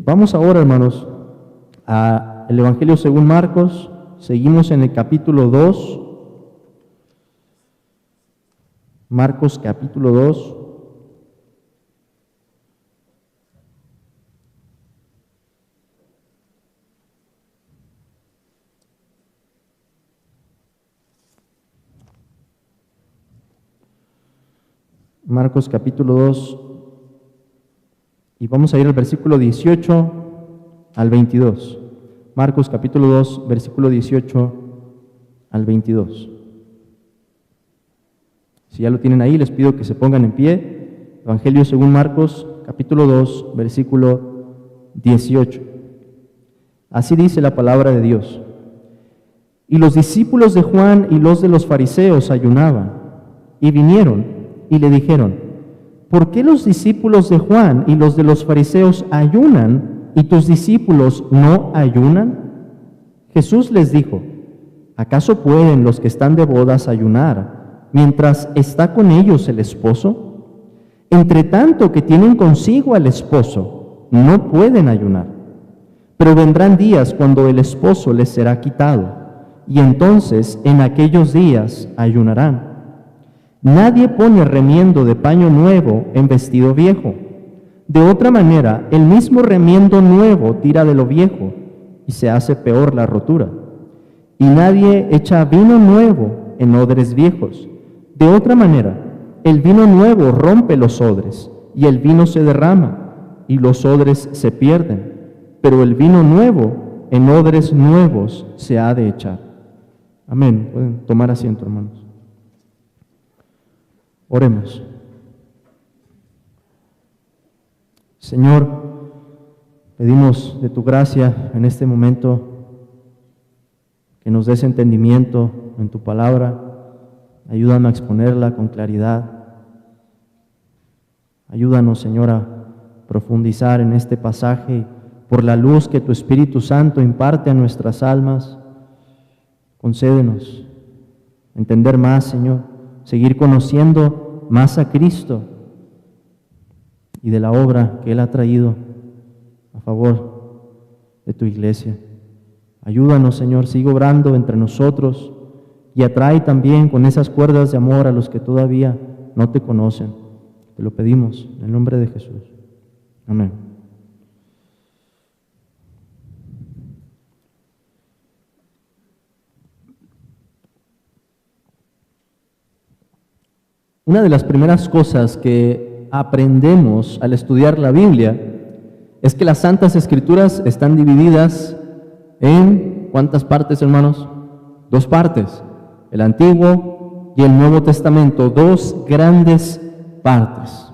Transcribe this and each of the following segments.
Vamos ahora, hermanos, al Evangelio según Marcos. Seguimos en el capítulo 2. Marcos capítulo 2. Marcos capítulo 2, y vamos a ir al versículo 18 al 22. Marcos capítulo 2, versículo 18 al 22. Si ya lo tienen ahí, les pido que se pongan en pie. Evangelio según Marcos capítulo 2, versículo 18. Así dice la palabra de Dios. Y los discípulos de Juan y los de los fariseos ayunaban, y vinieron y le dijeron: ¿por qué los discípulos de Juan y los de los fariseos ayunan y tus discípulos no ayunan? Jesús les dijo: ¿acaso pueden los que están de bodas ayunar mientras está con ellos el esposo? Entre tanto que tienen consigo al esposo, no pueden ayunar. Pero vendrán días cuando el esposo les será quitado, y entonces en aquellos días ayunarán. Nadie pone remiendo de paño nuevo en vestido viejo. De otra manera, el mismo remiendo nuevo tira de lo viejo, y se hace peor la rotura. Y nadie echa vino nuevo en odres viejos. De otra manera, el vino nuevo rompe los odres, y el vino se derrama, y los odres se pierden. Pero el vino nuevo en odres nuevos se ha de echar. Amén. Pueden tomar asiento, hermanos. Oremos. Señor, pedimos de tu gracia en este momento que nos des entendimiento en tu palabra. Ayúdame a exponerla con claridad. Ayúdanos, Señor, a profundizar en este pasaje por la luz que tu Espíritu Santo imparte a nuestras almas. Concédenos entender más, Señor, seguir conociendo más a Cristo y de la obra que Él ha traído a favor de tu iglesia. Ayúdanos, Señor, sigue obrando entre nosotros y atrae también con esas cuerdas de amor a los que todavía no te conocen. Te lo pedimos en el nombre de Jesús. Amén. Una de las primeras cosas que aprendemos al estudiar la Biblia es que las Santas Escrituras están divididas en, ¿cuántas partes, hermanos? 2 partes, el Antiguo y el Nuevo Testamento, 2 grandes partes.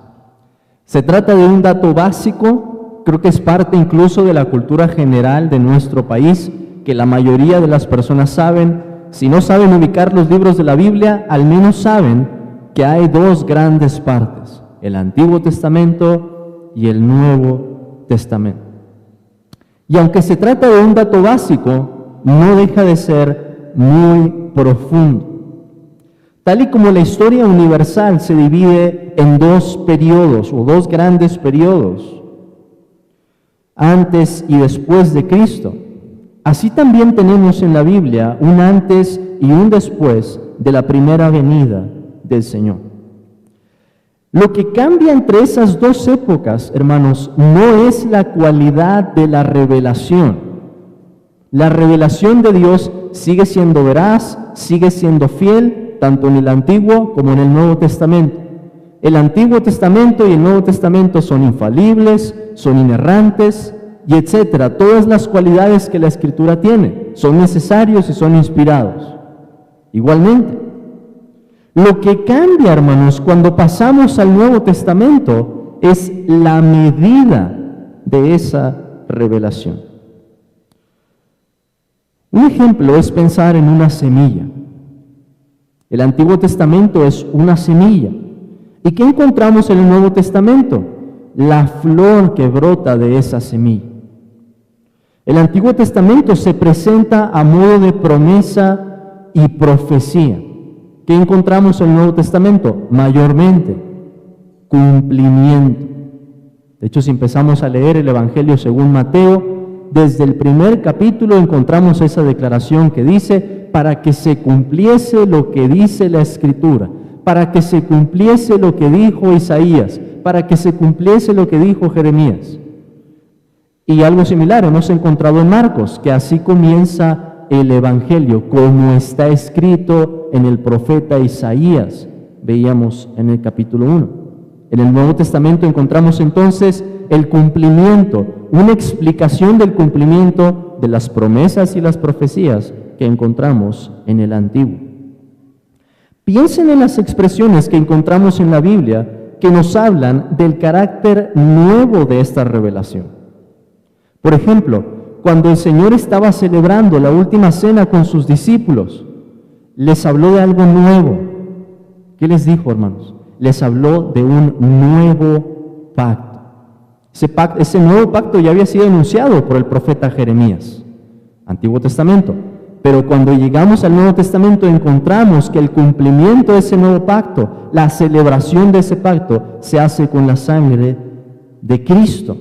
Se trata de un dato básico, creo que es parte incluso de la cultura general de nuestro país, que la mayoría de las personas saben. Si no saben ubicar los libros de la Biblia, al menos saben que hay 2 grandes partes, el Antiguo Testamento y el Nuevo Testamento. Y aunque se trata de un dato básico, no deja de ser muy profundo. Tal y como la historia universal se divide en 2 periodos o 2 grandes periodos, antes y después de Cristo, así también tenemos en la Biblia un antes y un después de la primera venida del Señor. Lo que cambia entre esas 2 épocas, hermanos, no es la cualidad de la revelación. La revelación de Dios sigue siendo veraz, sigue siendo fiel, tanto en el Antiguo como en el Nuevo Testamento. El Antiguo Testamento y el Nuevo Testamento son infalibles, son inerrantes, y etcétera. Todas las cualidades que la Escritura tiene son necesarios y son inspirados. Igualmente, lo que cambia, hermanos, cuando pasamos al Nuevo Testamento es la medida de esa revelación. Un ejemplo es pensar en una semilla. El Antiguo Testamento es una semilla. ¿Y qué encontramos en el Nuevo Testamento? La flor que brota de esa semilla. El Antiguo Testamento se presenta a modo de promesa y profecía. ¿Qué encontramos en el Nuevo Testamento? Mayormente, cumplimiento De hecho, si empezamos a leer el Evangelio según Mateo, desde el primer capítulo encontramos esa declaración que dice, para que se cumpliese lo que dice la Escritura, para que se cumpliese lo que dijo Isaías, para que se cumpliese lo que dijo Jeremías. Y algo similar hemos encontrado en Marcos, que así comienza el Evangelio, como está escrito en el profeta Isaías, veíamos en el capítulo 1. En el Nuevo Testamento encontramos entonces el cumplimiento, una explicación del cumplimiento de las promesas y las profecías que encontramos en el Antiguo. Piensen en las expresiones que encontramos en la Biblia que nos hablan del carácter nuevo de esta revelación. Por ejemplo, cuando el Señor estaba celebrando la última cena con sus discípulos, les habló de algo nuevo. ¿Qué les dijo, hermanos? Les habló de un nuevo pacto. Ese nuevo pacto ya había sido anunciado por el profeta Jeremías, Antiguo Testamento. Pero cuando llegamos al Nuevo Testamento encontramos que el cumplimiento de ese nuevo pacto, la celebración de ese pacto, se hace con la sangre de Cristo.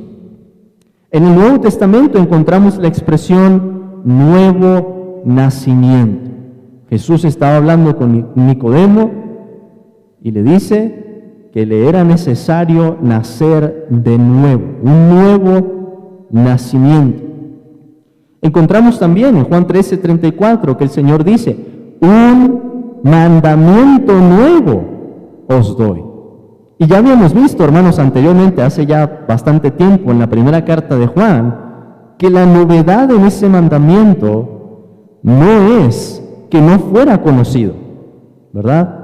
En el Nuevo Testamento encontramos la expresión nuevo nacimiento. Jesús estaba hablando con Nicodemo y le dice que le era necesario nacer de nuevo, un nuevo nacimiento. Encontramos también en Juan 13:34 que el Señor dice, un mandamiento nuevo os doy. Y ya habíamos visto, hermanos, anteriormente, hace ya bastante tiempo, en la primera carta de Juan, que la novedad en ese mandamiento no es que no fuera conocido, ¿verdad?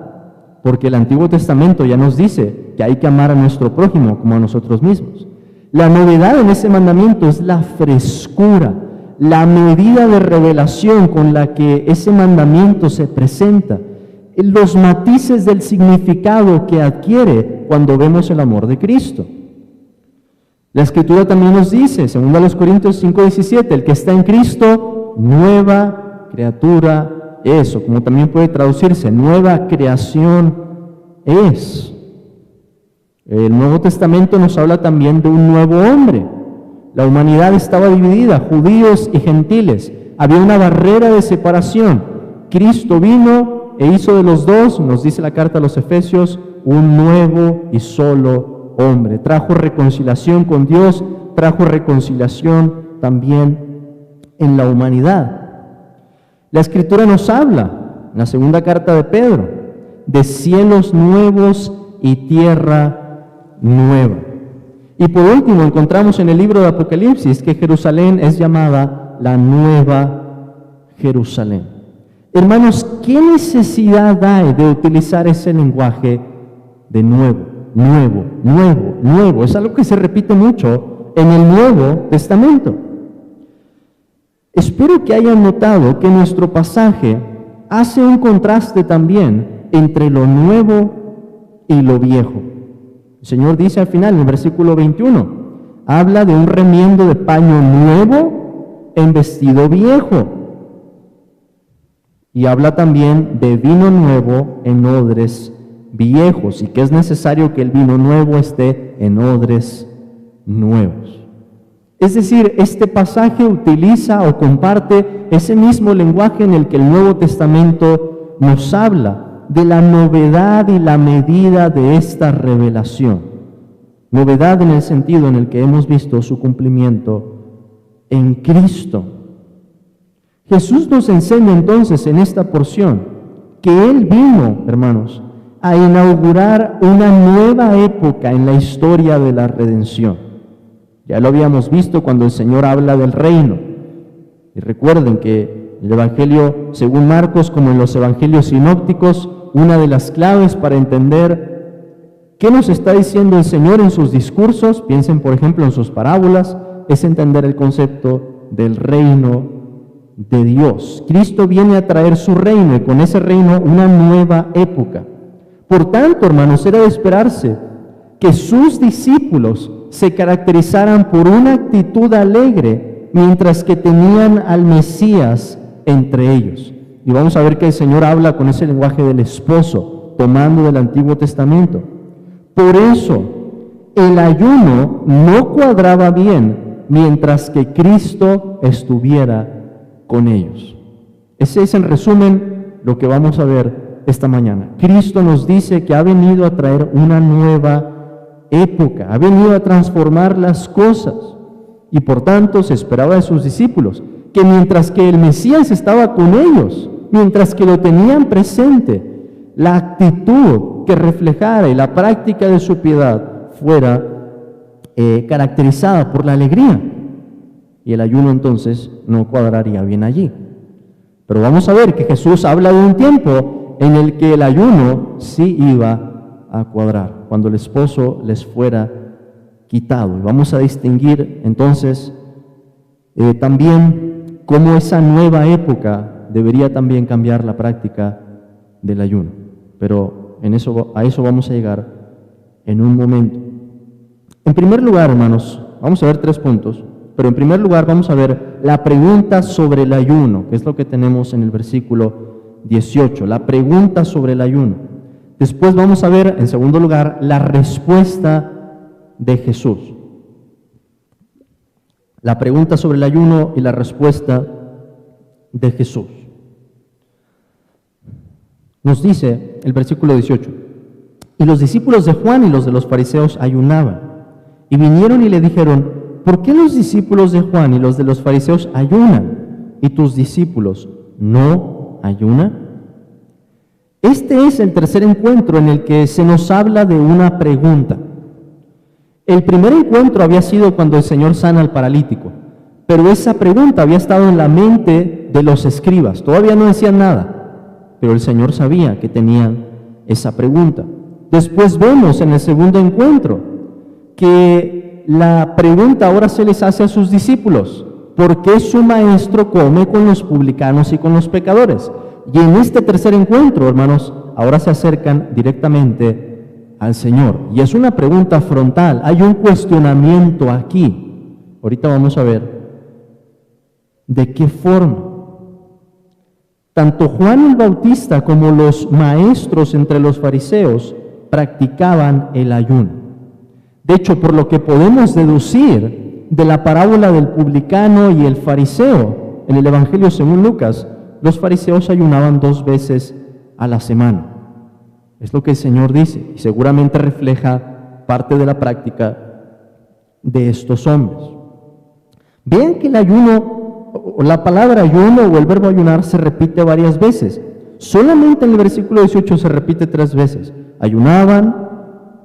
Porque el Antiguo Testamento ya nos dice que hay que amar a nuestro prójimo como a nosotros mismos. La novedad en ese mandamiento es la frescura, la medida de revelación con la que ese mandamiento se presenta, los matices del significado que adquiere cuando vemos el amor de Cristo. La Escritura también nos dice, según a los Corintios 5:17, el que está en Cristo, nueva criatura es, o como también puede traducirse, nueva creación es. El Nuevo Testamento nos habla también de un nuevo hombre. La humanidad estaba dividida, judíos y gentiles. Había una barrera de separación. Cristo vino e hizo de los dos, nos dice la carta a los Efesios, un nuevo y solo hombre. Trajo reconciliación con Dios, trajo reconciliación también en la humanidad. La Escritura nos habla, en la segunda carta de Pedro, de cielos nuevos y tierra nueva. Y por último, encontramos en el libro de Apocalipsis que Jerusalén es llamada la Nueva Jerusalén. Hermanos, ¿qué necesidad hay de utilizar ese lenguaje de nuevo, nuevo, nuevo, nuevo? Es algo que se repite mucho en el Nuevo Testamento. Espero que hayan notado que nuestro pasaje hace un contraste también entre lo nuevo y lo viejo. El Señor dice al final, en el versículo 21, habla de un remiendo de paño nuevo en vestido viejo. Y habla también de vino nuevo en odres viejos, y que es necesario que el vino nuevo esté en odres nuevos. Es decir, este pasaje utiliza o comparte ese mismo lenguaje en el que el Nuevo Testamento nos habla de la novedad y la medida de esta revelación. Novedad en el sentido en el que hemos visto su cumplimiento en Cristo. Jesús nos enseña entonces en esta porción que Él vino, hermanos, a inaugurar una nueva época en la historia de la redención. Ya lo habíamos visto cuando el Señor habla del reino. Y recuerden que el Evangelio según Marcos, como en los Evangelios sinópticos, una de las claves para entender qué nos está diciendo el Señor en sus discursos, piensen por ejemplo en sus parábolas, es entender el concepto del reino de Dios. Cristo viene a traer su reino y con ese reino una nueva época. Por tanto, hermanos, era de esperarse que sus discípulos se caracterizaran por una actitud alegre mientras que tenían al Mesías entre ellos. Y vamos a ver que el Señor habla con ese lenguaje del esposo, tomando del Antiguo Testamento. Por eso, el ayuno no cuadraba bien mientras que Cristo estuviera con ellos. Ese es en resumen lo que vamos a ver esta mañana. Cristo nos dice que ha venido a traer una nueva época, ha venido a transformar las cosas, y por tanto se esperaba de sus discípulos que mientras que el Mesías estaba con ellos, mientras que lo tenían presente, la actitud que reflejara y la práctica de su piedad fuera caracterizada por la alegría, y el ayuno entonces no cuadraría bien allí. Pero vamos a ver que Jesús habla de un tiempo en el que el ayuno sí iba a cuadrar, cuando el esposo les fuera quitado. Y vamos a distinguir entonces también cómo esa nueva época debería también cambiar la práctica del ayuno. Pero a eso vamos a llegar en un momento. En primer lugar, hermanos, vamos a ver 3 puntos, pero en primer lugar vamos a ver la pregunta sobre el ayuno, que es lo que tenemos en el versículo 18, la pregunta sobre el ayuno. Después vamos a ver, en segundo lugar, la respuesta de Jesús. La pregunta sobre el ayuno y la respuesta de Jesús. Nos dice el versículo 18, y los discípulos de Juan y los de los fariseos ayunaban, y vinieron y le dijeron, ¿por qué los discípulos de Juan y los de los fariseos ayunan, y tus discípulos no ayunan? Este es el tercer encuentro en el que se nos habla de una pregunta. El primer encuentro había sido cuando el Señor sana al paralítico, pero esa pregunta había estado en la mente de los escribas. Todavía no decían nada, pero el Señor sabía que tenían esa pregunta. Después vemos en el segundo encuentro que la pregunta ahora se les hace a sus discípulos: ¿por qué su maestro come con los publicanos y con los pecadores? Y en este tercer encuentro, hermanos, ahora se acercan directamente al Señor. Y es una pregunta frontal, hay un cuestionamiento aquí. Ahorita vamos a ver de qué forma. Tanto Juan el Bautista como los maestros entre los fariseos practicaban el ayuno. De hecho, por lo que podemos deducir de la parábola del publicano y el fariseo en el Evangelio según Lucas, los fariseos ayunaban 2 veces a la semana. Es lo que el Señor dice, y seguramente refleja parte de la práctica de estos hombres. Vean que el ayuno, o la palabra ayuno o el verbo ayunar se repite varias veces. Solamente en el versículo 18 se repite 3 veces. Ayunaban,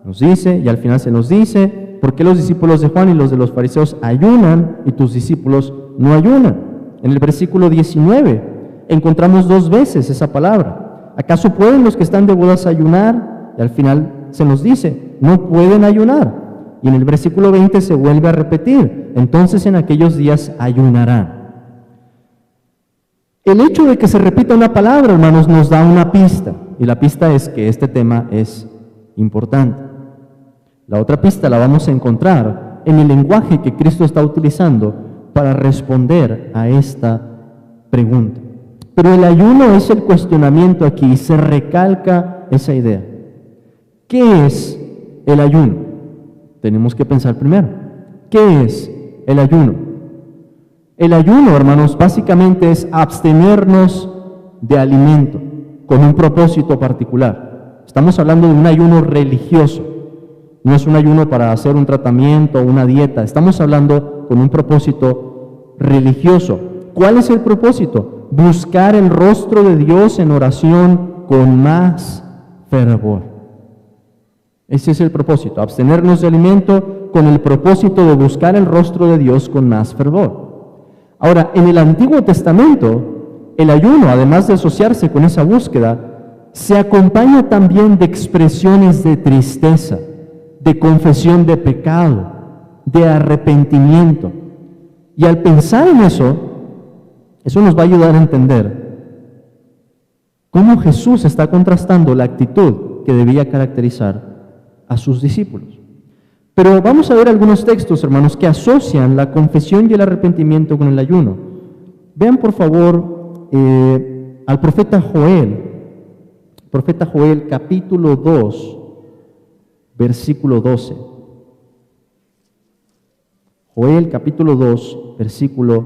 nos dice, y al final se nos dice, ¿por qué los discípulos de Juan y los de los fariseos ayunan y tus discípulos no ayunan? En el versículo 19 encontramos 2 veces esa palabra. ¿Acaso pueden los que están de bodas ayunar? Y al final se nos dice, no pueden ayunar. Y en el versículo 20 se vuelve a repetir, entonces en aquellos días ayunarán. El hecho de que se repita una palabra, hermanos, nos da una pista, y la pista es que este tema es importante. La otra pista la vamos a encontrar en el lenguaje que Cristo está utilizando para responder a esta pregunta. Pero el ayuno es el cuestionamiento aquí, y se recalca esa idea. ¿Qué es el ayuno? Tenemos que pensar primero. ¿Qué es el ayuno? El ayuno, hermanos, básicamente es abstenernos de alimento con un propósito particular. Estamos hablando de un ayuno religioso. No es un ayuno para hacer un tratamiento o una dieta. Estamos hablando con un propósito religioso. ¿Cuál es el propósito? Buscar el rostro de Dios en oración con más fervor. Ese es el propósito, abstenernos de alimento con el propósito de buscar el rostro de Dios con más fervor. Ahora, en el Antiguo Testamento, el ayuno, además de asociarse con esa búsqueda, se acompaña también de expresiones de tristeza, de confesión de pecado, de arrepentimiento. Y al pensar en eso nos va a ayudar a entender cómo Jesús está contrastando la actitud que debía caracterizar a sus discípulos. Pero vamos a ver algunos textos, hermanos, que asocian la confesión y el arrepentimiento con el ayuno. Vean, por favor, al profeta Joel capítulo 2, versículo 12. Joel capítulo 2, versículo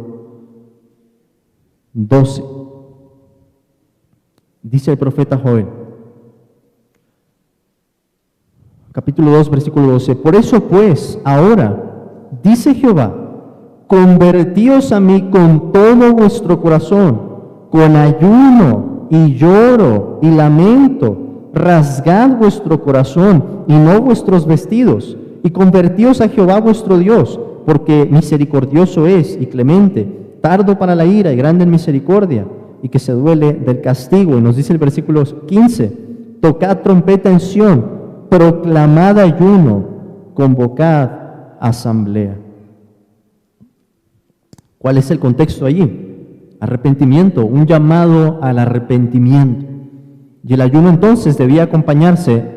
12. Dice el profeta Joel, capítulo 2, versículo 12, por eso pues, ahora, dice Jehová, convertíos a mí con todo vuestro corazón, con ayuno y lloro y lamento, rasgad vuestro corazón y no vuestros vestidos, y convertíos a Jehová vuestro Dios, porque misericordioso es y clemente, tardo para la ira y grande en misericordia, y que se duele del castigo. Y nos dice el versículo 15, tocad trompeta en Sión, proclamad ayuno, convocad asamblea. ¿Cuál es el contexto allí? Arrepentimiento, un llamado al arrepentimiento. Y el ayuno entonces debía acompañarse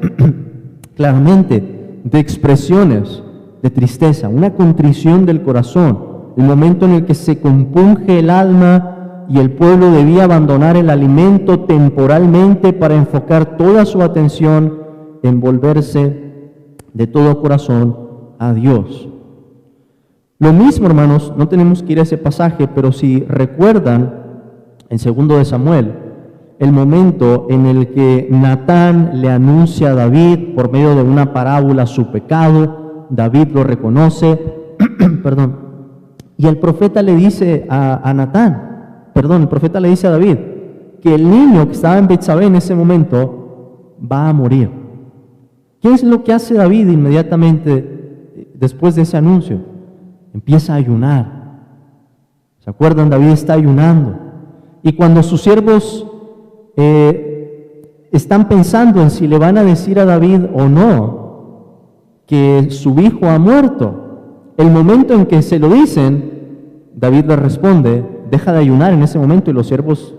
claramente de expresiones de tristeza, una contrición del corazón, el momento en el que se compunge el alma y el pueblo debía abandonar el alimento temporalmente para enfocar toda su atención en volverse de todo corazón a Dios. Lo mismo, hermanos, no tenemos que ir a ese pasaje, pero si recuerdan en 2 de Samuel, el momento en el que Natán le anuncia a David por medio de una parábola su pecado, David lo reconoce, perdón, y el profeta le dice el profeta le dice a David que el niño que estaba en Betsabé en ese momento va a morir. ¿Qué es lo que hace David inmediatamente después de ese anuncio? Empieza a ayunar. ¿Se acuerdan? David está ayunando. Y cuando sus siervos están pensando en si le van a decir a David o no que su hijo ha muerto, el momento en que se lo dicen, David les responde, deja de ayunar en ese momento, y los siervos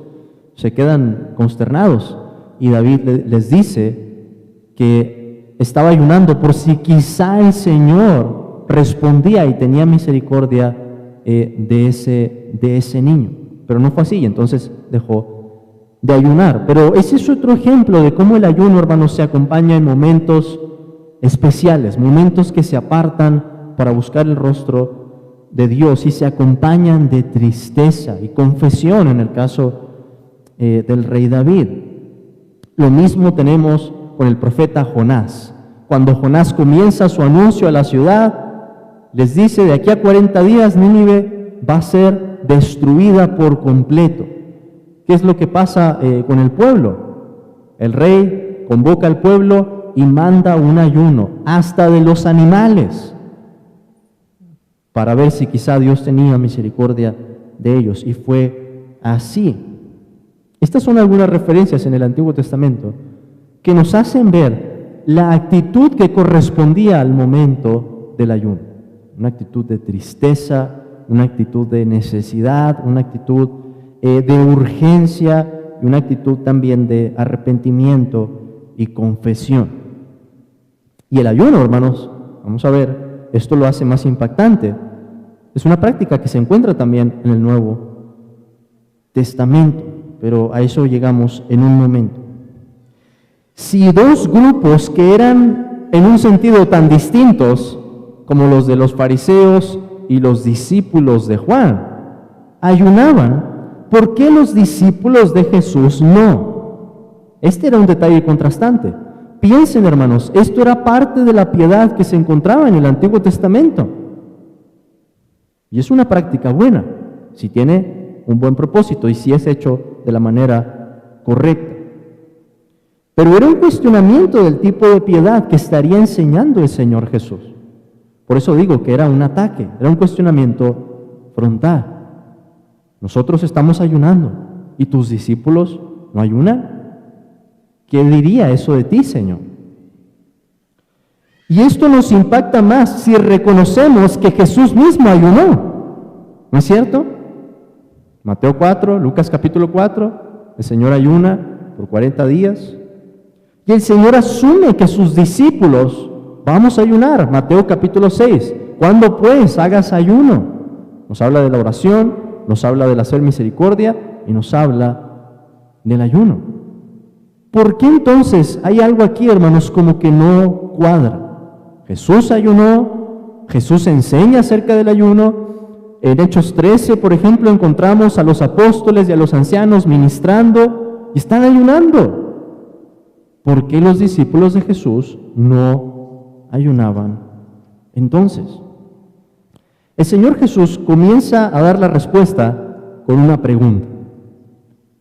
se quedan consternados. Y David les dice que estaba ayunando por si quizá el Señor respondía y tenía misericordia de ese niño. Pero no fue así, y entonces dejó de ayunar. Pero ese es otro ejemplo de cómo el ayuno, hermanos, se acompaña en momentos especiales, momentos que se apartan para buscar el rostro de Dios y se acompañan de tristeza y confesión en el caso del rey David. Lo mismo tenemos con el profeta Jonás. Cuando Jonás comienza su anuncio a la ciudad, les dice, de aquí a 40 días Nínive va a ser destruida por completo. ¿Qué es lo que pasa con el pueblo? El rey convoca al pueblo y manda un ayuno, hasta de los animales, para ver si quizá Dios tenía misericordia de ellos. Y fue así. Estas son algunas referencias en el Antiguo Testamento que nos hacen ver la actitud que correspondía al momento del ayuno. Una actitud de tristeza, una actitud de necesidad, una actitud de urgencia y una actitud también de arrepentimiento y confesión. Y el ayuno, hermanos, vamos a ver, esto lo hace más impactante. Es una práctica que se encuentra también en el Nuevo Testamento, pero a eso llegamos en un momento. Si dos grupos que eran en un sentido tan distintos como los de los fariseos y los discípulos de Juan ayunaban, ¿por qué los discípulos de Jesús no? Este era un detalle contrastante. Piensen, hermanos, esto era parte de la piedad que se encontraba en el Antiguo Testamento. Y es una práctica buena, si tiene un buen propósito y si es hecho de la manera correcta. Pero era un cuestionamiento del tipo de piedad que estaría enseñando el Señor Jesús. Por eso digo que era un ataque, era un cuestionamiento frontal. Nosotros estamos ayunando y tus discípulos no ayunan. ¿Qué diría eso de ti, Señor? Y esto nos impacta más si reconocemos que Jesús mismo ayunó. ¿No es cierto? Mateo 4, Lucas capítulo 4, el Señor ayuna por 40 días. Y el Señor asume que sus discípulos vamos a ayunar. Mateo capítulo 6, ¿cuándo pues hagas ayuno? Nos habla de la oración, nos habla del hacer misericordia y nos habla del ayuno. ¿Por qué entonces hay algo aquí, hermanos, como que no cuadra? Jesús ayunó, Jesús enseña acerca del ayuno. En Hechos 13, por ejemplo, encontramos a los apóstoles y a los ancianos ministrando y están ayunando. ¿Por qué los discípulos de Jesús no ayunaban entonces? El Señor Jesús comienza a dar la respuesta con una pregunta.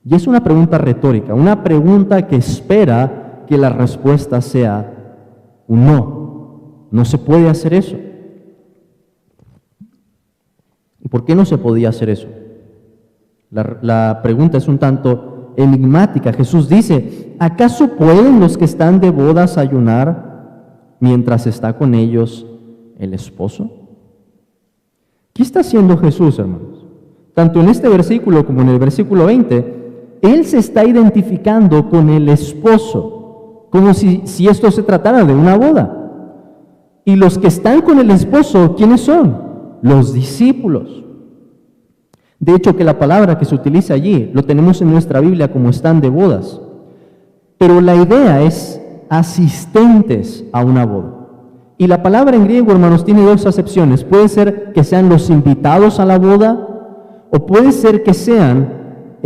Y es una pregunta retórica, una pregunta que espera que la respuesta sea un no. No se puede hacer eso. ¿Y por qué no se podía hacer eso? La pregunta es un tanto enigmática. Jesús dice, ¿acaso pueden los que están de bodas ayunar mientras está con ellos el esposo? ¿Qué está haciendo Jesús, hermanos? Tanto en este versículo como en el versículo 20, Él se está identificando con el esposo, como si esto se tratara de una boda. Y los que están con el esposo, ¿quiénes son? Los discípulos. De hecho, que la palabra que se utiliza allí, lo tenemos en nuestra Biblia como están de bodas. Pero la idea es asistentes a una boda. Y la palabra en griego, hermanos, tiene dos acepciones. Puede ser que sean los invitados a la boda, o puede ser que sean,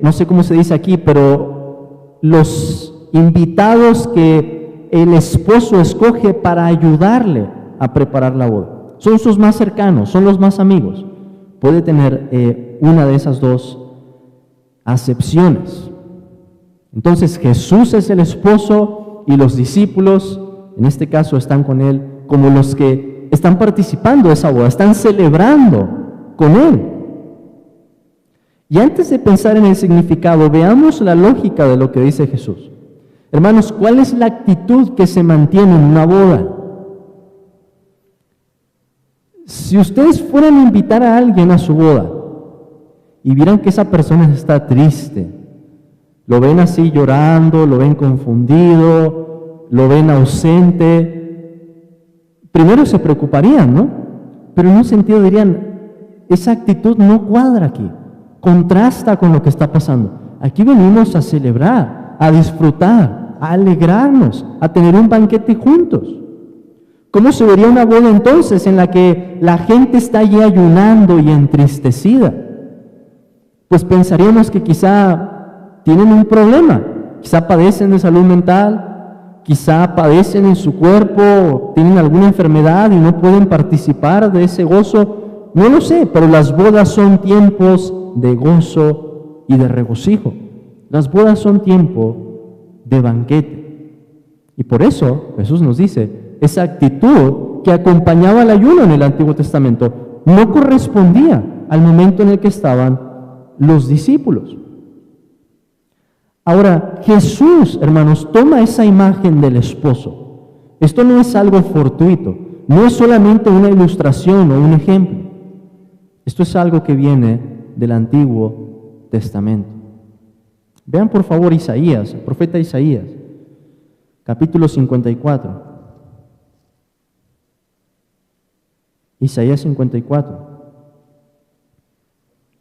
no sé cómo se dice aquí, pero los invitados que el esposo escoge para ayudarle a preparar la boda. Son sus más cercanos, son los más amigos. Puede tener una de esas dos acepciones. Entonces Jesús es el esposo y los discípulos, en este caso, están con Él como los que están participando de esa boda, están celebrando con Él. Y antes de pensar en el significado, veamos la lógica de lo que dice Jesús. Hermanos, ¿cuál es la actitud que se mantiene en una boda? Si ustedes fueran a invitar a alguien a su boda y vieran que esa persona está triste, lo ven así llorando, lo ven confundido, lo ven ausente, primero se preocuparían, ¿no? Pero en un sentido dirían, esa actitud no cuadra aquí, contrasta con lo que está pasando. Aquí venimos a celebrar, a disfrutar, a alegrarnos, a tener un banquete juntos. ¿Cómo se vería una boda entonces en la que la gente está allí ayunando y entristecida? Pues pensaríamos que quizá tienen un problema, quizá padecen de salud mental, quizá padecen en su cuerpo, tienen alguna enfermedad y no pueden participar de ese gozo. No lo sé, pero las bodas son tiempos de gozo y de regocijo. Las bodas son tiempo de banquete. Y por eso Jesús nos dice, esa actitud que acompañaba al ayuno en el Antiguo Testamento no correspondía al momento en el que estaban los discípulos. Ahora, Jesús, hermanos, toma esa imagen del esposo. Esto no es algo fortuito, no es solamente una ilustración o un ejemplo. Esto es algo que viene del Antiguo Testamento. Vean por favor Isaías, el profeta Isaías, capítulo 54. Isaías 54,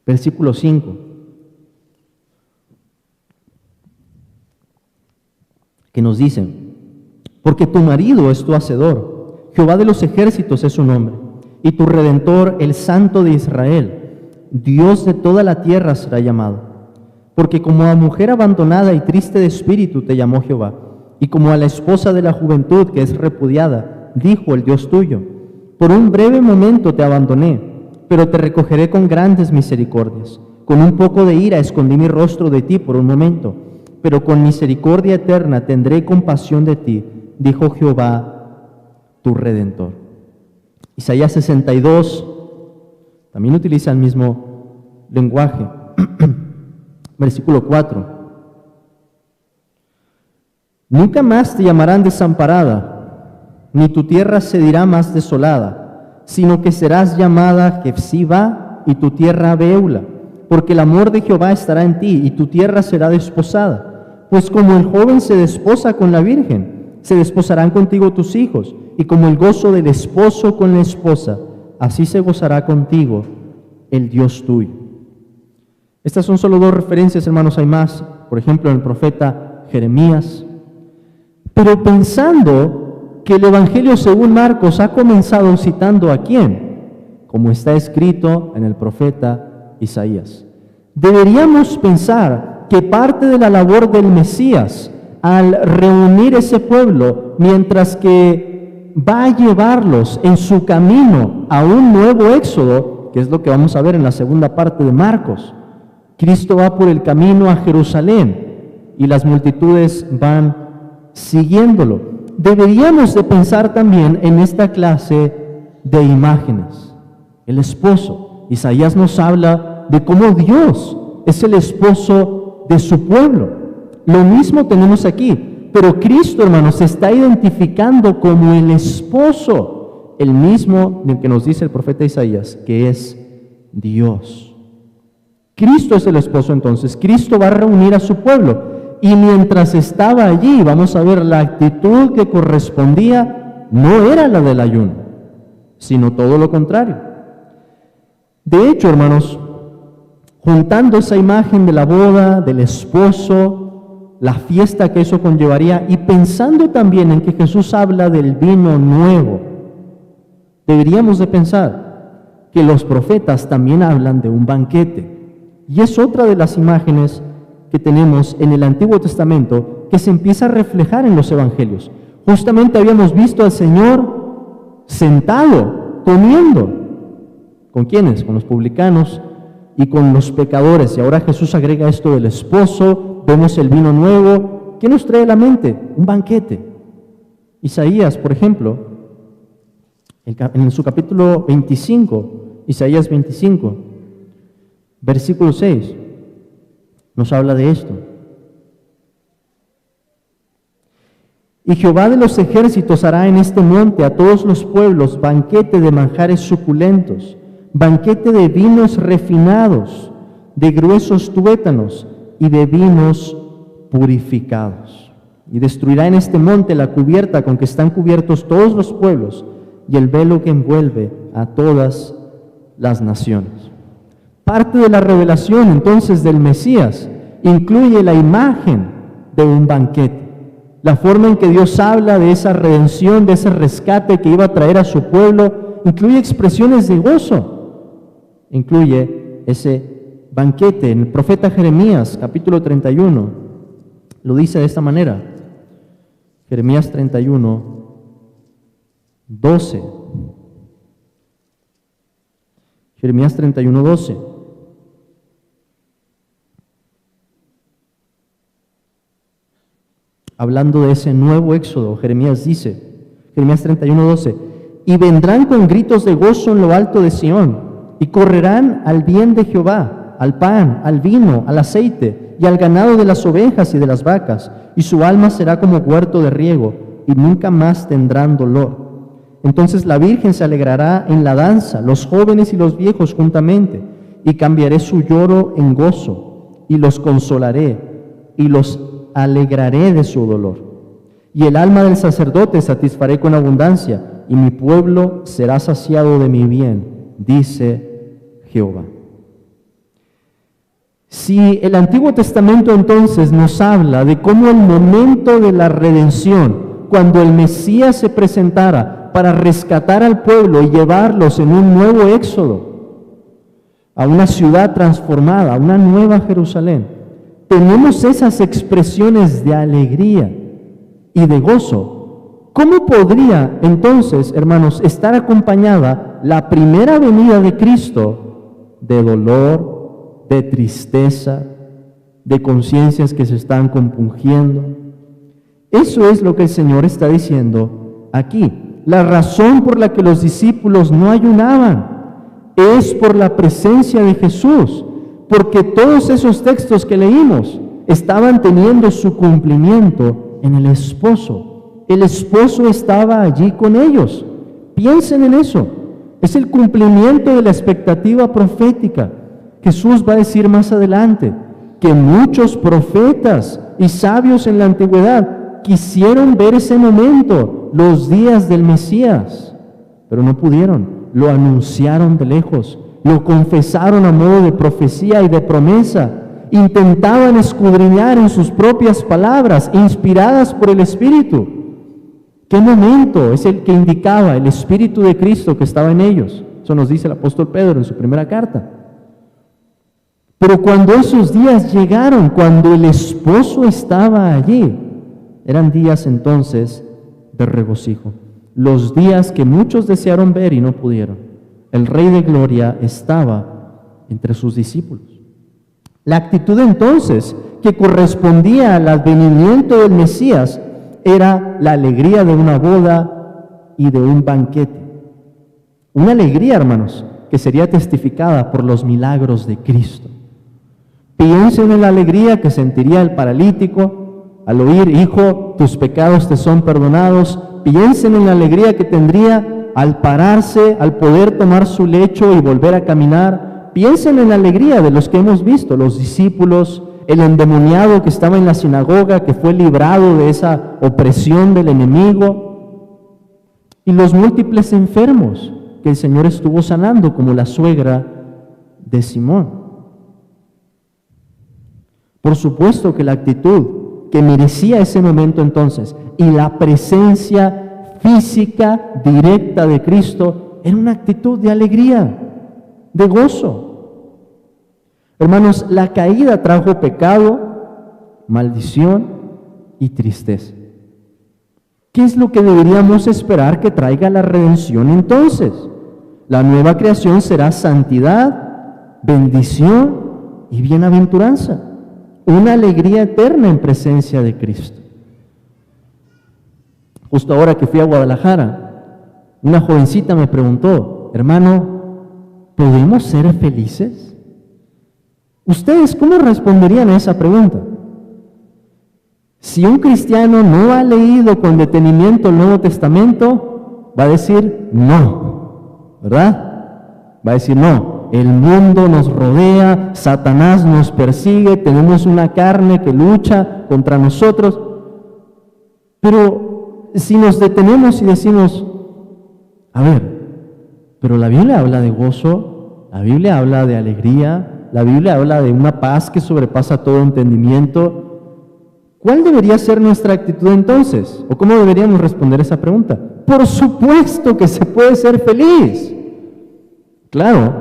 versículo 5. Que nos dice, porque tu marido es tu hacedor, Jehová de los ejércitos es su nombre, y tu Redentor, el Santo de Israel, Dios de toda la tierra será llamado. Porque como a mujer abandonada y triste de espíritu te llamó Jehová, y como a la esposa de la juventud que es repudiada, dijo el Dios tuyo, por un breve momento te abandoné, pero te recogeré con grandes misericordias. Con un poco de ira escondí mi rostro de ti por un momento, pero con misericordia eterna tendré compasión de ti, dijo Jehová, tu Redentor. Isaías 62 también utiliza el mismo lenguaje. Versículo 4. Nunca más te llamarán desamparada, ni tu tierra se dirá más desolada, sino que serás llamada Jefsiba y tu tierra Beula, porque el amor de Jehová estará en ti y tu tierra será desposada. Pues como el joven se desposa con la virgen, se desposarán contigo tus hijos, y como el gozo del esposo con la esposa, así se gozará contigo el Dios tuyo. Estas son solo dos referencias, hermanos, hay más, por ejemplo, en el profeta Jeremías. Pero pensando que el Evangelio según Marcos ha comenzado citando ¿a quién? Como está escrito en el profeta Isaías. Deberíamos pensar que parte de la labor del Mesías al reunir ese pueblo, mientras que va a llevarlos en su camino a un nuevo éxodo, que es lo que vamos a ver en la segunda parte de Marcos. Cristo va por el camino a Jerusalén y las multitudes van siguiéndolo. Deberíamos de pensar también en esta clase de imágenes. El esposo. Isaías nos habla de cómo Dios es el esposo de su pueblo. Lo mismo tenemos aquí, pero Cristo, hermanos, se está identificando como el esposo, el mismo del que nos dice el profeta Isaías, que es Dios. Cristo es el esposo entonces. Cristo va a reunir a su pueblo. Y mientras estaba allí, vamos a ver, la actitud que correspondía no era la del ayuno, sino todo lo contrario. De hecho, hermanos, juntando esa imagen de la boda, del esposo, la fiesta que eso conllevaría, y pensando también en que Jesús habla del vino nuevo, deberíamos de pensar que los profetas también hablan de un banquete. Y es otra de las imágenes que tenemos en el Antiguo Testamento que se empieza a reflejar en los Evangelios. Justamente habíamos visto al Señor sentado, comiendo. ¿Con quiénes? Con los publicanos y con los pecadores. Y ahora Jesús agrega esto del esposo, vemos el vino nuevo. ¿Qué nos trae a la mente? Un banquete. Isaías, por ejemplo, en su capítulo 25, Isaías 25, versículo 6, nos habla de esto. Y Jehová de los ejércitos hará en este monte a todos los pueblos banquete de manjares suculentos, banquete de vinos refinados, de gruesos tuétanos y de vinos purificados. Y destruirá en este monte la cubierta con que están cubiertos todos los pueblos y el velo que envuelve a todas las naciones. Parte de la revelación entonces del Mesías incluye la imagen de un banquete, la forma en que Dios habla de esa redención, de ese rescate que iba a traer a su pueblo, incluye expresiones de gozo, incluye ese banquete. En el profeta Jeremías, capítulo 31, lo dice de esta manera, Jeremías 31, 12. Jeremías 31, 12. Hablando de ese nuevo éxodo, Jeremías dice, Jeremías 31, 12, y vendrán con gritos de gozo en lo alto de Sión, y correrán al bien de Jehová, al pan, al vino, al aceite, y al ganado de las ovejas y de las vacas, y su alma será como huerto de riego, y nunca más tendrán dolor. Entonces la Virgen se alegrará en la danza, los jóvenes y los viejos juntamente, y cambiaré su lloro en gozo, y los consolaré, y los alegraré de su dolor. Y el alma del sacerdote satisfaré con abundancia, y mi pueblo será saciado de mi bien, dice Jehová. Si el Antiguo Testamento entonces nos habla de cómo el momento de la redención, cuando el Mesías se presentara para rescatar al pueblo y llevarlos en un nuevo éxodo, a una ciudad transformada, a una nueva Jerusalén, tenemos esas expresiones de alegría y de gozo. ¿Cómo podría entonces, hermanos, estar acompañada la primera venida de Cristo de dolor, de tristeza, de conciencias que se están compungiendo? Eso es lo que el Señor está diciendo aquí. La razón por la que los discípulos no ayunaban es por la presencia de Jesús, porque todos esos textos que leímos estaban teniendo su cumplimiento en el esposo. El esposo estaba allí con ellos. Piensen en eso. Es el cumplimiento de la expectativa profética. Jesús va a decir más adelante que muchos profetas y sabios en la antigüedad quisieron ver ese momento, los días del Mesías, pero no pudieron. Lo anunciaron de lejos. Lo confesaron a modo de profecía y de promesa. Intentaban escudriñar en sus propias palabras, inspiradas por el Espíritu. ¿Qué momento es el que indicaba el Espíritu de Cristo que estaba en ellos? Eso nos dice el apóstol Pedro en su primera carta. Pero cuando esos días llegaron, cuando el esposo estaba allí, eran días entonces de regocijo. Los días que muchos desearon ver y no pudieron. El Rey de Gloria estaba entre sus discípulos. La actitud entonces que correspondía al advenimiento del Mesías era la alegría de una boda y de un banquete. Una alegría, hermanos, que sería testificada por los milagros de Cristo. Piensen en la alegría que sentiría el paralítico al oír: hijo, tus pecados te son perdonados. Piensen en la alegría que tendría al pararse, al poder tomar su lecho y volver a caminar. Piensen en la alegría de los que hemos visto, los discípulos, el endemoniado que estaba en la sinagoga, que fue librado de esa opresión del enemigo, y los múltiples enfermos que el Señor estuvo sanando, como la suegra de Simón. Por supuesto que la actitud que merecía ese momento entonces y la presencia física directa de Cristo era una actitud de alegría, de gozo. Hermanos, la caída trajo pecado, maldición y tristeza. ¿Qué es lo que deberíamos esperar que traiga la redención entonces? La nueva creación será santidad, bendición y bienaventuranza. Una alegría eterna en presencia de Cristo. Justo ahora que fui a Guadalajara, una jovencita me preguntó: hermano, ¿podemos ser felices? ¿Ustedes cómo responderían a esa pregunta? Si un cristiano no ha leído con detenimiento el Nuevo Testamento, va a decir no, ¿verdad? Va a decir no, el mundo nos rodea, Satanás nos persigue, tenemos una carne que lucha contra nosotros. Pero si nos detenemos y decimos: a ver, pero la Biblia habla de gozo, la Biblia habla de alegría, la Biblia habla de una paz que sobrepasa todo entendimiento. ¿Cuál debería ser nuestra actitud entonces? ¿O cómo deberíamos responder esa pregunta? Por supuesto que se puede ser feliz. Claro,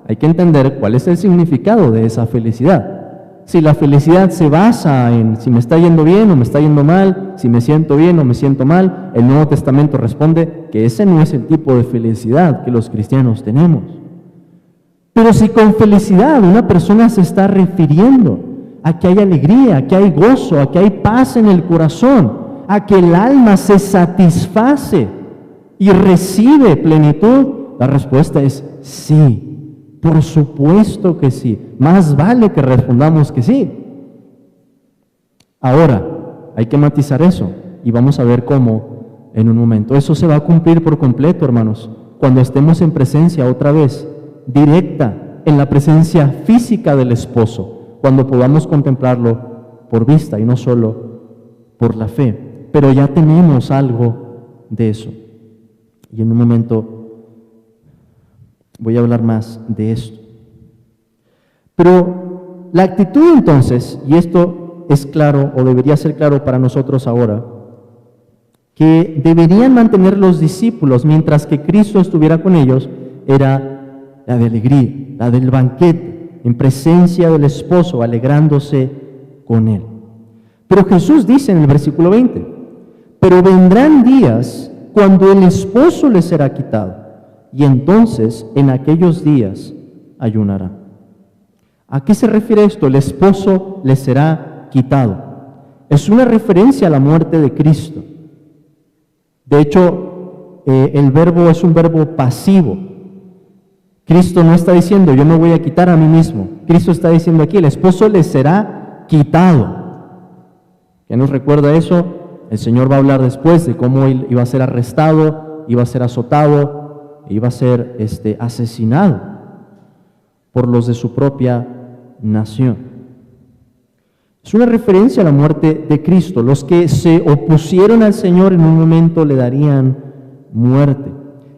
hay que entender cuál es el significado de esa felicidad. Si la felicidad se basa en si me está yendo bien o me está yendo mal, si me siento bien o me siento mal, el Nuevo Testamento responde que ese no es el tipo de felicidad que los cristianos tenemos. Pero si con felicidad una persona se está refiriendo a que hay alegría, a que hay gozo, a que hay paz en el corazón, a que el alma se satisface y recibe plenitud, la respuesta es sí, por supuesto que sí. Más vale que respondamos que sí. Ahora, hay que matizar eso y vamos a ver cómo en un momento. Eso se va a cumplir por completo, hermanos, cuando estemos en presencia otra vez directa, en la presencia física del esposo, cuando podamos contemplarlo por vista y no solo por la fe. Pero ya tenemos algo de eso. Y en un momento voy a hablar más de esto. Pero la actitud entonces, y esto es claro o debería ser claro para nosotros ahora, que deberían mantener los discípulos mientras que Cristo estuviera con ellos, era la de alegría, la del banquete, en presencia del esposo, alegrándose con él. Pero Jesús dice en el versículo 20, pero vendrán días cuando el esposo les será quitado, y entonces en aquellos días ayunará. ¿A qué se refiere esto? El esposo les será quitado. Es una referencia a la muerte de Cristo. De hecho, el verbo es un verbo pasivo. Cristo no está diciendo yo me voy a quitar a mí mismo. Cristo está diciendo aquí el esposo les será quitado. ¿Qué nos recuerda eso? El Señor va a hablar después de cómo él iba a ser arrestado, iba a ser azotado, iba a ser asesinado por los de su propia nación. Es una referencia a la muerte de Cristo. Los que se opusieron al Señor en un momento le darían muerte.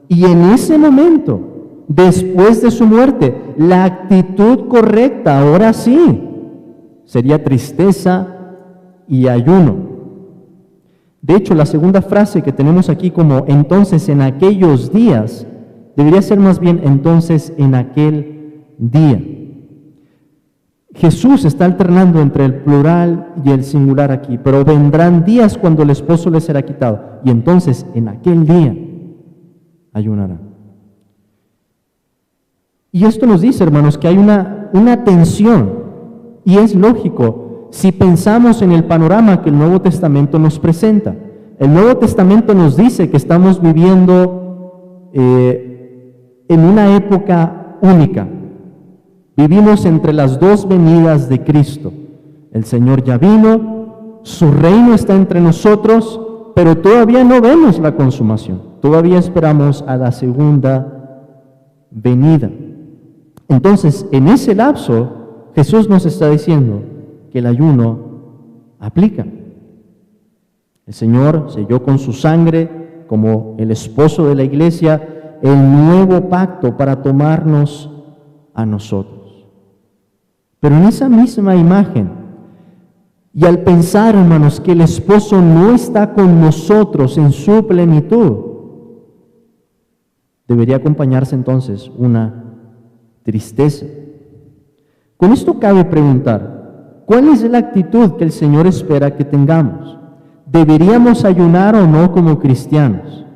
Y en ese momento, después de su muerte, la actitud correcta, ahora sí, sería tristeza y ayuno. De hecho, la segunda frase que tenemos aquí como entonces en aquellos días, debería ser más bien entonces en aquel día. Jesús está alternando entre el plural y el singular aquí, pero vendrán días cuando el esposo le será quitado, y entonces en aquel día ayunará. Y esto nos dice, hermanos, que hay una tensión, y es lógico si pensamos en el panorama que el Nuevo Testamento nos presenta. El Nuevo Testamento nos dice que estamos viviendo en una época única. Vivimos entre las dos venidas de Cristo. El Señor ya vino, su reino está entre nosotros, pero todavía no vemos la consumación. Todavía esperamos a la segunda venida. Entonces, en ese lapso, Jesús nos está diciendo que el ayuno aplica. El Señor selló con su sangre, como el esposo de la iglesia, el nuevo pacto para tomarnos a nosotros. Pero en esa misma imagen, y al pensar, hermanos, que el esposo no está con nosotros en su plenitud, debería acompañarse entonces una tristeza. Con esto cabe preguntar, ¿cuál es la actitud que el Señor espera que tengamos? ¿Deberíamos ayunar o no como cristianos?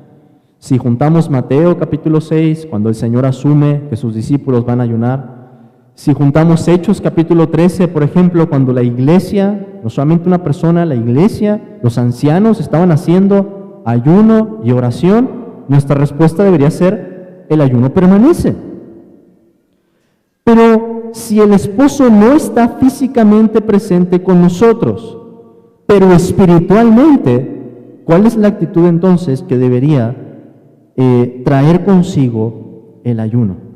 Si juntamos Mateo capítulo 6, cuando el Señor asume que sus discípulos van a ayunar, si juntamos Hechos capítulo 13, por ejemplo, cuando la iglesia, no solamente una persona, la iglesia, los ancianos estaban haciendo ayuno y oración, nuestra respuesta debería ser: el ayuno permanece. Pero si el esposo no está físicamente presente con nosotros, pero espiritualmente, ¿cuál es la actitud entonces que debería traer consigo el ayuno?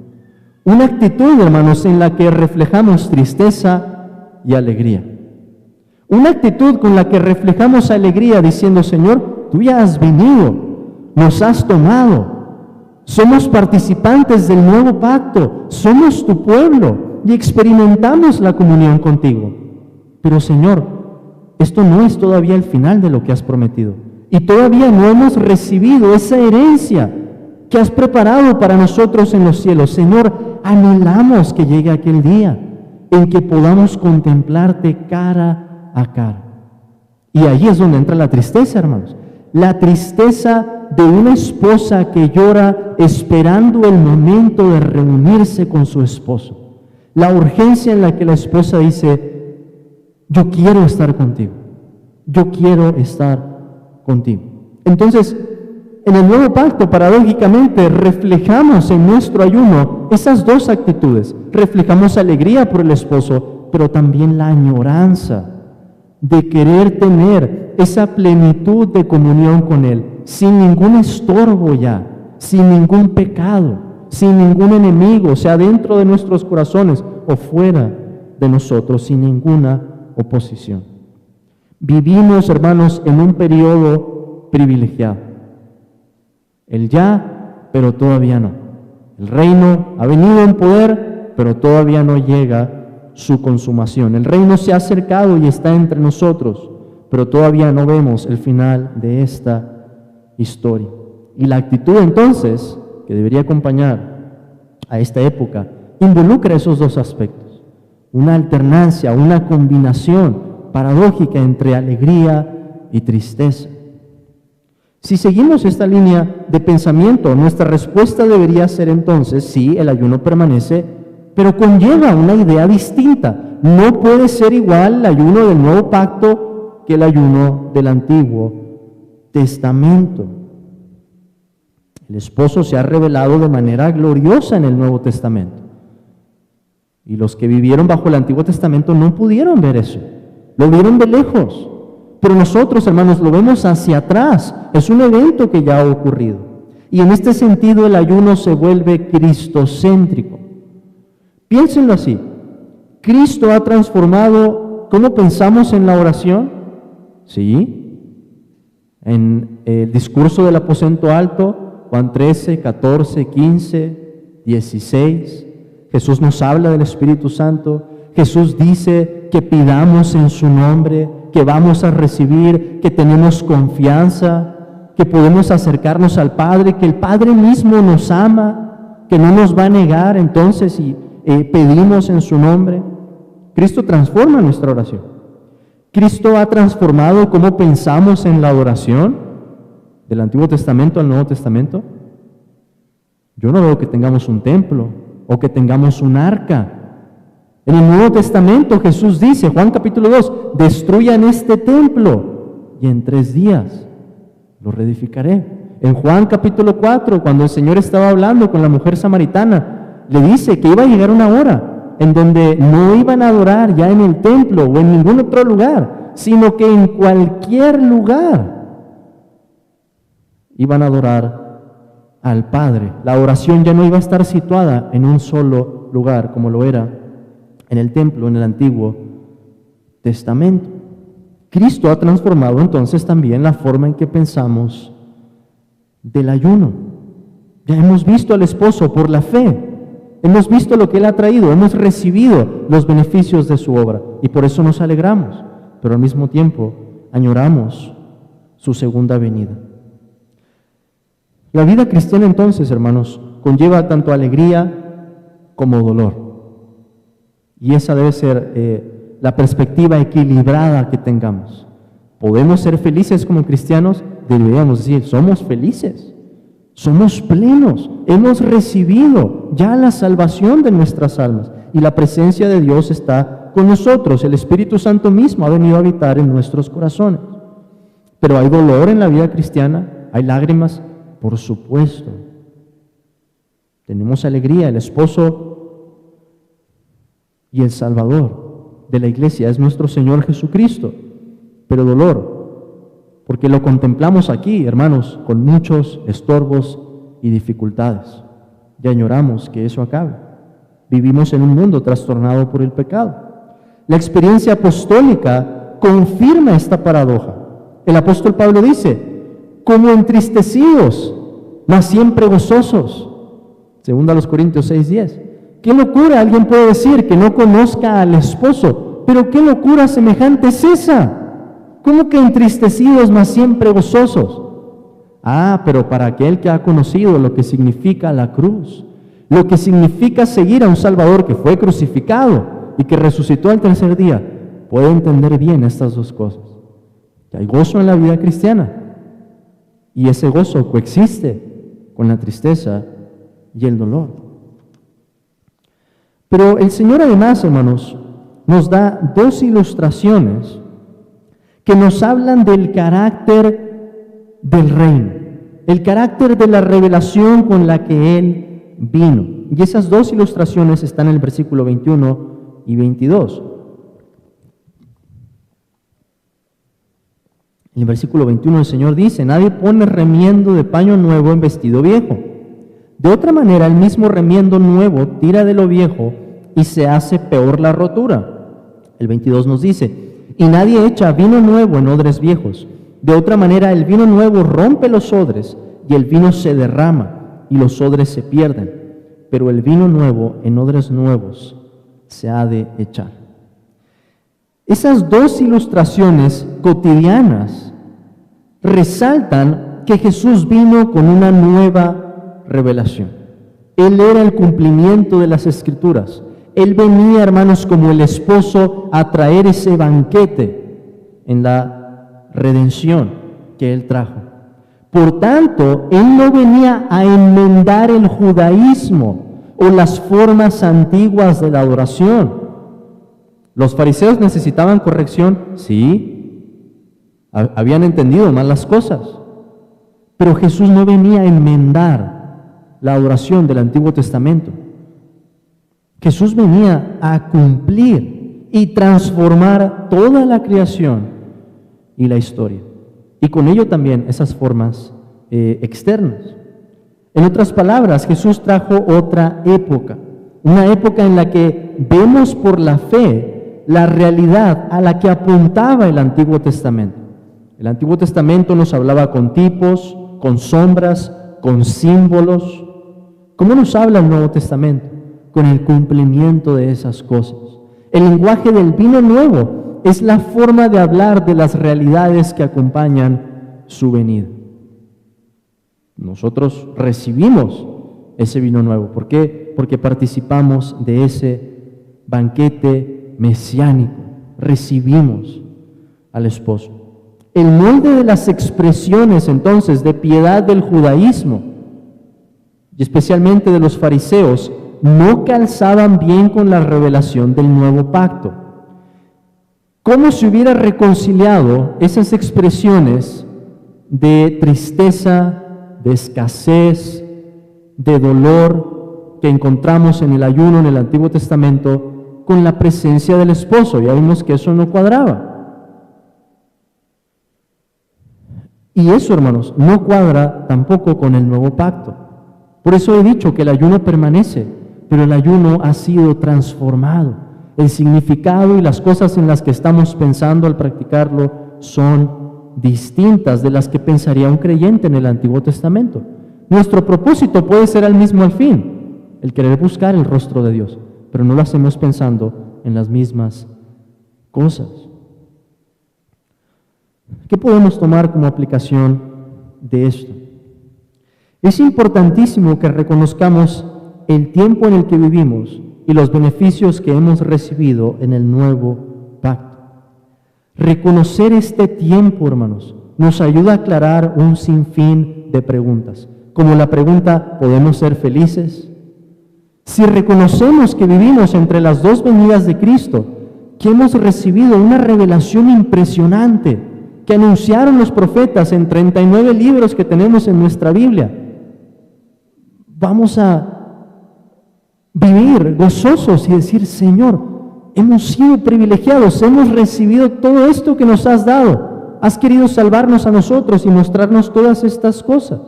Una actitud, hermanos, en la que reflejamos tristeza y alegría. Una actitud con la que reflejamos alegría diciendo: Señor, tú ya has venido, nos has tomado, somos participantes del nuevo pacto, somos tu pueblo y experimentamos la comunión contigo. Pero Señor, esto no es todavía el final de lo que has prometido, y todavía no hemos recibido esa herencia que has preparado para nosotros en los cielos. Señor, anhelamos que llegue aquel día en que podamos contemplarte cara a cara. Y ahí es donde entra la tristeza, hermanos. La tristeza de una esposa que llora esperando el momento de reunirse con su esposo. La urgencia en la que la esposa dice: yo quiero estar contigo, yo quiero estar contigo. Entonces, en el nuevo pacto, paradójicamente, reflejamos en nuestro ayuno esas dos actitudes. Reflejamos alegría por el esposo, pero también la añoranza de querer tener esa plenitud de comunión con él, sin ningún estorbo ya, sin ningún pecado, sin ningún enemigo, sea dentro de nuestros corazones o fuera de nosotros, sin ninguna oposición. Vivimos, hermanos, en un periodo privilegiado. El ya, pero todavía no. El reino ha venido en poder, pero todavía no llega su consumación. El reino se ha acercado y está entre nosotros, pero todavía no vemos el final de esta historia. Y la actitud entonces que debería acompañar a esta época involucra esos dos aspectos. Una alternancia, una combinación paradójica entre alegría y tristeza. Si seguimos esta línea de pensamiento, nuestra respuesta debería ser entonces: sí, el ayuno permanece, pero conlleva una idea distinta. No puede ser igual el ayuno del Nuevo Pacto que el ayuno del Antiguo Testamento. El esposo se ha revelado de manera gloriosa en el Nuevo Testamento. Y los que vivieron bajo el Antiguo Testamento no pudieron ver eso. Lo vieron de lejos. Pero nosotros, hermanos, lo vemos hacia atrás. Es un evento que ya ha ocurrido. Y en este sentido el ayuno se vuelve cristocéntrico. Piénsenlo así. Cristo ha transformado cómo pensamos en la oración. Sí. En el discurso del aposento alto, Juan 13, 14, 15, 16. Jesús nos habla del Espíritu Santo. Jesús dice que pidamos en su nombre. que vamos a recibir, que tenemos confianza, que podemos acercarnos al Padre, que el Padre mismo nos ama, que no nos va a negar entonces si pedimos en su nombre. Cristo transforma nuestra oración. Cristo ha transformado cómo pensamos en la adoración del Antiguo Testamento al Nuevo Testamento. Yo no veo que tengamos un templo o que tengamos un arca. En el Nuevo Testamento Jesús dice, Juan capítulo 2, destruyan este templo y en 3 días lo reedificaré. En Juan capítulo 4, cuando el Señor estaba hablando con la mujer samaritana, le dice que iba a llegar una hora en donde no iban a adorar ya en el templo o en ningún otro lugar, sino que en cualquier lugar iban a adorar al Padre. La oración ya no iba a estar situada en un solo lugar, como lo era en el templo, en el Antiguo Testamento. Cristo ha transformado entonces también la forma en que pensamos del ayuno. Ya hemos visto al esposo por la fe, hemos visto lo que Él ha traído, hemos recibido los beneficios de su obra y por eso nos alegramos, pero al mismo tiempo añoramos su segunda venida. La vida cristiana entonces, hermanos, conlleva tanto alegría como dolor. Y esa debe ser la perspectiva equilibrada que tengamos. ¿Podemos ser felices como cristianos? Deberíamos decir, somos felices, somos plenos, hemos recibido ya la salvación de nuestras almas y la presencia de Dios está con nosotros. El Espíritu Santo mismo ha venido a habitar en nuestros corazones. Pero hay dolor en la vida cristiana, hay lágrimas. Por supuesto, tenemos alegría. El esposo y el Salvador de la iglesia es nuestro Señor Jesucristo, pero dolor, porque lo contemplamos aquí, hermanos, con muchos estorbos y dificultades. Ya añoramos que eso acabe. Vivimos en un mundo trastornado por el pecado. La experiencia apostólica confirma esta paradoja. El apóstol Pablo dice, como entristecidos, mas siempre gozosos. Segunda a los Corintios 6:10. ¡Qué locura! Alguien puede decir que no conozca al esposo, pero ¿qué locura semejante es esa? ¿Cómo que entristecidos, mas siempre gozosos? Pero para aquel que ha conocido lo que significa la cruz, lo que significa seguir a un Salvador que fue crucificado y que resucitó al tercer día, puede entender bien estas dos cosas. Que hay gozo en la vida cristiana, y ese gozo coexiste con la tristeza y el dolor. Pero el Señor además, hermanos, nos da 2 ilustraciones que nos hablan del carácter del reino, el carácter de la revelación con la que Él vino. Y esas 2 ilustraciones están en el versículo 21 y 22. En el versículo 21 el Señor dice, nadie pone remiendo de paño nuevo en vestido viejo. De otra manera, el mismo remiendo nuevo tira de lo viejo y se hace peor la rotura. El 22 nos dice, y nadie echa vino nuevo en odres viejos. De otra manera, el vino nuevo rompe los odres y el vino se derrama y los odres se pierden. Pero el vino nuevo en odres nuevos se ha de echar. Esas 2 ilustraciones cotidianas resaltan que Jesús vino con una nueva revelación. Él era el cumplimiento de las Escrituras. Él venía, hermanos, como el esposo a traer ese banquete en la redención que Él trajo. Por tanto, Él no venía a enmendar el judaísmo o las formas antiguas de la adoración. ¿Los fariseos necesitaban corrección? Sí, habían entendido mal las cosas. Pero Jesús no venía a enmendar la adoración del Antiguo Testamento. Jesús venía a cumplir y transformar toda la creación y la historia. Y con ello también esas formas externas. En otras palabras, Jesús trajo otra época. Una época en la que vemos por la fe la realidad a la que apuntaba el Antiguo Testamento. El Antiguo Testamento nos hablaba con tipos, con sombras, con símbolos. ¿Cómo nos habla el Nuevo Testamento? Con el cumplimiento de esas cosas. El lenguaje del vino nuevo es la forma de hablar de las realidades que acompañan su venida. Nosotros recibimos ese vino nuevo. ¿Por qué? Porque participamos de ese banquete mesiánico. Recibimos al esposo. El molde de las expresiones entonces de piedad del judaísmo y especialmente de los fariseos no calzaban bien con la revelación del nuevo pacto. ¿Cómo se hubiera reconciliado esas expresiones de tristeza, de escasez, de dolor que encontramos en el ayuno en el Antiguo Testamento con la presencia del esposo? Ya vimos que eso no cuadraba. Y eso, hermanos, no cuadra tampoco con el nuevo pacto. Por eso he dicho que el ayuno permanece, pero el ayuno ha sido transformado. El significado y las cosas en las que estamos pensando al practicarlo son distintas de las que pensaría un creyente en el Antiguo Testamento. Nuestro propósito puede ser el mismo al fin, el querer buscar el rostro de Dios, pero no lo hacemos pensando en las mismas cosas. ¿Qué podemos tomar como aplicación de esto? Es importantísimo que reconozcamos el tiempo en el que vivimos y los beneficios que hemos recibido en el nuevo pacto. Reconocer este tiempo, hermanos, nos ayuda a aclarar un sinfín de preguntas, como la pregunta: ¿podemos ser felices? Si reconocemos que vivimos entre las dos venidas de Cristo, que hemos recibido una revelación impresionante que anunciaron los profetas en 39 libros que tenemos en nuestra Biblia, vamos a vivir gozosos y decir: Señor, hemos sido privilegiados, hemos recibido todo esto que nos has dado, has querido salvarnos a nosotros y mostrarnos todas estas cosas.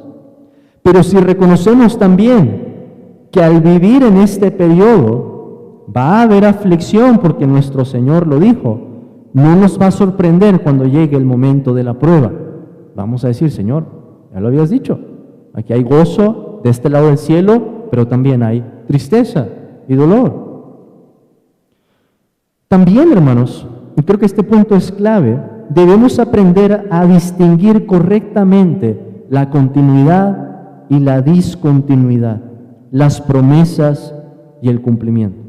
Pero si reconocemos también que al vivir en este periodo va a haber aflicción, porque nuestro Señor lo dijo, no nos va a sorprender cuando llegue el momento de la prueba. Vamos a decir: Señor, ya lo habías dicho, aquí hay gozo de este lado del cielo, pero también hay tristeza y dolor. También, hermanos, y creo que este punto es clave, debemos aprender a distinguir correctamente la continuidad y la discontinuidad, las promesas y el cumplimiento.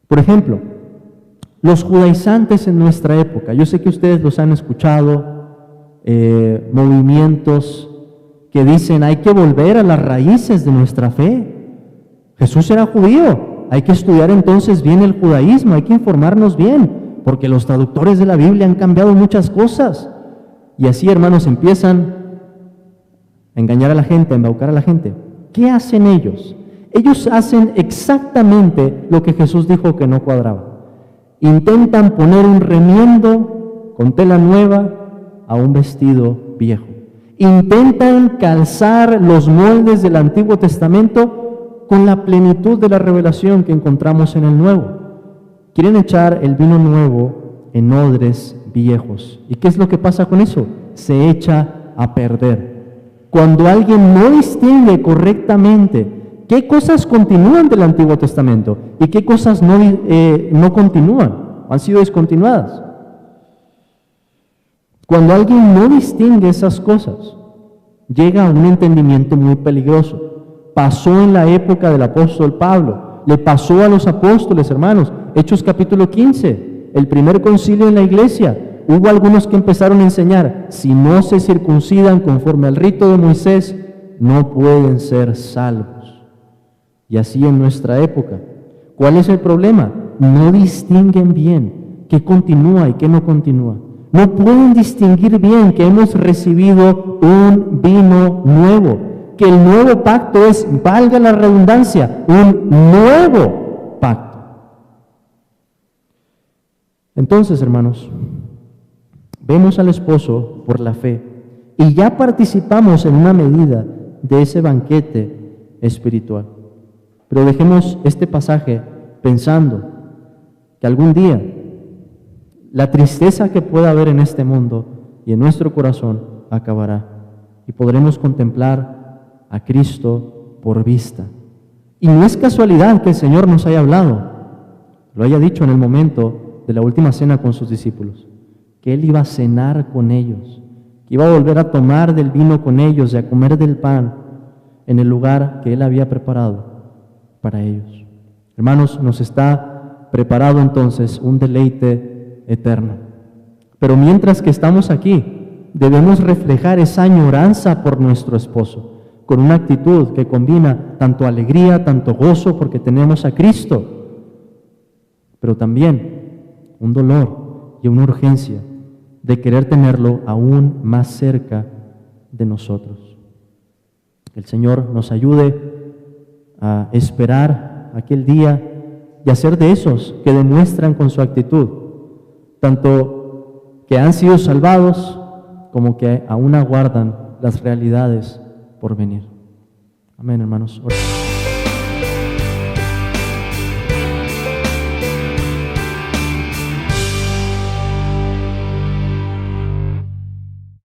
Por ejemplo, los judaizantes en nuestra época, yo sé que ustedes los han escuchado, movimientos que dicen: hay que volver a las raíces de nuestra fe. Jesús era judío, hay que estudiar entonces bien el judaísmo, hay que informarnos bien, porque los traductores de la Biblia han cambiado muchas cosas. Y así, hermanos, empiezan a engañar a la gente, a embaucar a la gente. ¿Qué hacen ellos? Ellos hacen exactamente lo que Jesús dijo que no cuadraba. Intentan poner un remiendo con tela nueva a un vestido viejo. Intentan calzar los moldes del Antiguo Testamento con la plenitud de la revelación que encontramos en el Nuevo. Quieren echar el vino nuevo en odres viejos. ¿Y qué es lo que pasa con eso? Se echa a perder. Cuando alguien no distingue correctamente qué cosas continúan del Antiguo Testamento y qué cosas no continúan, han sido descontinuadas. Cuando alguien no distingue esas cosas, llega a un entendimiento muy peligroso. Pasó en la época del apóstol Pablo, le pasó a los apóstoles, hermanos. Hechos capítulo 15, el primer concilio en la iglesia. Hubo algunos que empezaron a enseñar: si no se circuncidan conforme al rito de Moisés, no pueden ser salvos. Y así en nuestra época. ¿Cuál es el problema? No distinguen bien qué continúa y qué no continúa. No pueden distinguir bien que hemos recibido un vino nuevo, que el nuevo pacto es, valga la redundancia, un nuevo pacto. Entonces, hermanos, vemos al esposo por la fe y ya participamos en una medida de ese banquete espiritual. Pero dejemos este pasaje pensando que algún día la tristeza que pueda haber en este mundo y en nuestro corazón acabará y podremos contemplar a Cristo por vista. Y no es casualidad que el Señor nos haya hablado, lo haya dicho en el momento de la última cena con sus discípulos, que Él iba a cenar con ellos, que iba a volver a tomar del vino con ellos y a comer del pan en el lugar que Él había preparado para ellos. Hermanos, nos está preparado entonces un deleite eterno. Pero mientras que estamos aquí, debemos reflejar esa añoranza por nuestro esposo, con una actitud que combina tanto alegría, tanto gozo, porque tenemos a Cristo, pero también un dolor y una urgencia de querer tenerlo aún más cerca de nosotros. El Señor nos ayude a esperar aquel día y a ser de esos que demuestran con su actitud, tanto que han sido salvados como que aún aguardan las realidades por venir. Amén, hermanos.